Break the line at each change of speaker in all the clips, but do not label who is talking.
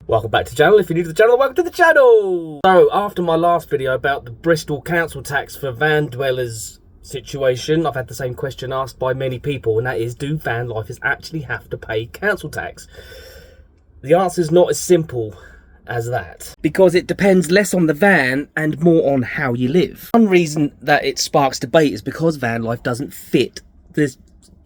Welcome back to the channel. If you're new to the channel, welcome to the channel! So, after my last video about the Bristol council tax for van dwellers situation, I've had the same question asked by many people, and that is, do van lifers actually have to pay council tax? The answer is not as simple as that, because it depends less on the van and more on how you live. One reason that it sparks debate is because van life doesn't fit the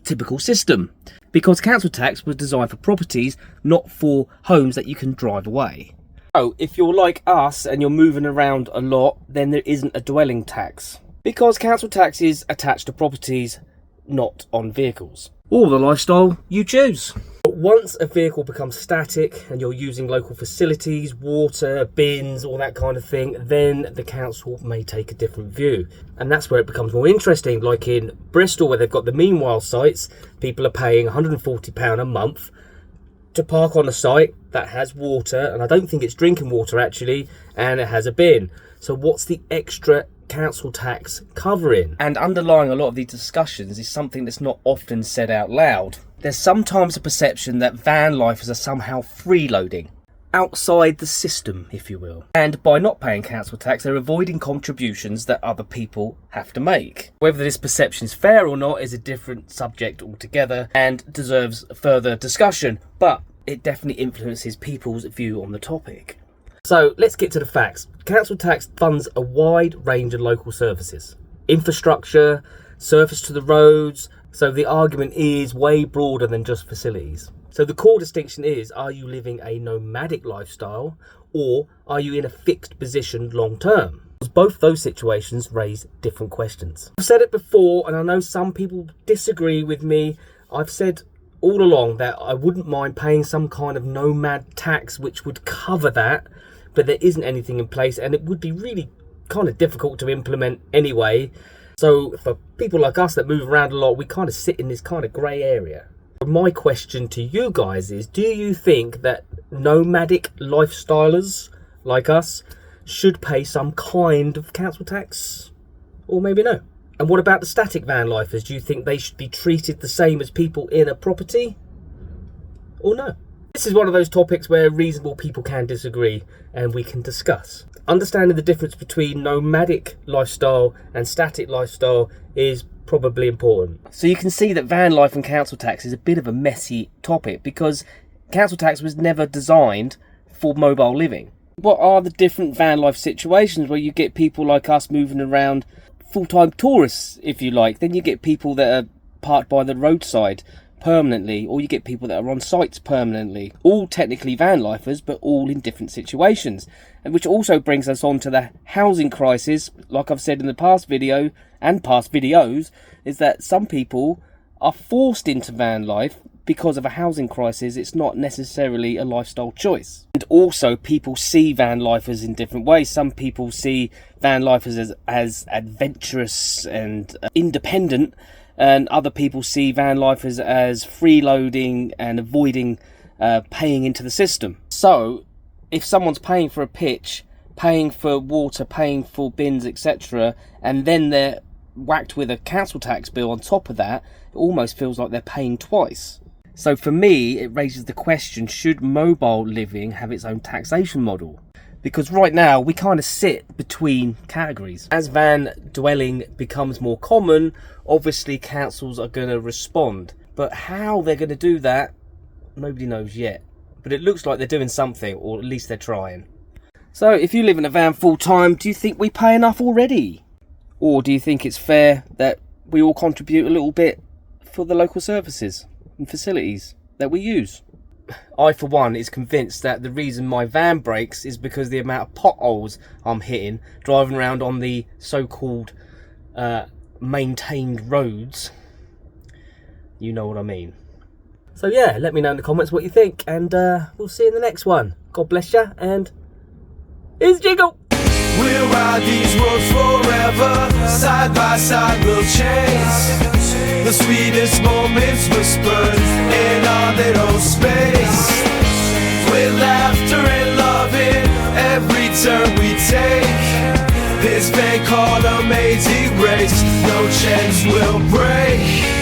typical system. Because council tax was designed for properties, not for homes that you can drive away. So, if you're like us and you're moving around a lot, then there isn't a dwelling tax. Because council tax is attached to properties, not on vehicles. Or the lifestyle you choose. But once a vehicle becomes static and you're using local facilities, water, bins, all that kind of thing, then the council may take a different view. And that's where it becomes more interesting. Like in Bristol, where they've got the meanwhile sites, people are paying £140 a month to park on a site that has water, and I don't think it's drinking water actually, and it has a bin. So what's the extra council tax covering? And underlying a lot of these discussions is something that's not often said out loud. There's sometimes a perception that van lifers are somehow freeloading, outside the system, if you will. And by not paying council tax, they're avoiding contributions that other people have to make. Whether this perception is fair or not is a different subject altogether and deserves further discussion, but it definitely influences people's view on the topic. So let's get to the facts. Council tax funds a wide range of local services. Infrastructure, surface to the roads. So the argument is way broader than just facilities. So the core distinction is, are you living a nomadic lifestyle or are you in a fixed position long term? Because both those situations raise different questions. I've said it before, and I know some people disagree with me. I've said all along that I wouldn't mind paying some kind of nomad tax which would cover that, but there isn't anything in place, and it would be really kind of difficult to implement anyway. So for people like us that move around a lot, we kind of sit in this kind of grey area. My question to you guys is, do you think that nomadic lifestylers like us should pay some kind of council tax? Or maybe no? And what about the static van lifers? Do you think they should be treated the same as people in a property? Or no? This is one of those topics where reasonable people can disagree and we can discuss. Understanding the difference between nomadic lifestyle and static lifestyle is probably important. So you can see that van life and council tax is a bit of a messy topic, because council tax was never designed for mobile living. What are the different van life situations where you get people like us moving around, full-time tourists if you like? Then you get people that are parked by the roadside permanently, or you get people that are on sites permanently. All technically van lifers, but all in different situations. And which also brings us on to the housing crisis. Like I've said in the past video and past videos, is that some people are forced into van life because of a housing crisis. It's not necessarily a lifestyle choice. And also people see van lifers in different ways. Some people see van lifers as adventurous and independent, and other people see van lifers as freeloading and avoiding paying into the system. So if someone's paying for a pitch, paying for water, paying for bins, etc., and then they're whacked with a council tax bill on top of that, it almost feels like they're paying twice. So for me, it raises the question, should mobile living have its own taxation model? Because right now we kind of sit between categories. As van dwelling becomes more common, obviously councils are going to respond. But how they're going to do that, nobody knows yet. But it looks like they're doing something, or at least they're trying. So if you live in a van full time, do you think we pay enough already? Or do you think it's fair that we all contribute a little bit for the local services and facilities that we use? I, for one, is convinced that the reason my van breaks is because the amount of potholes I'm hitting driving around on the so-called maintained roads. You know what I mean. So yeah, let me know in the comments what you think, and we'll see you in the next one. God bless you, and here's the jingle.
We'll ride these roads forever, side by side we'll chase the sweetest moments whispered in our little space. With laughter and loving every turn we take, this van called Amazing Race, no chance we'll break.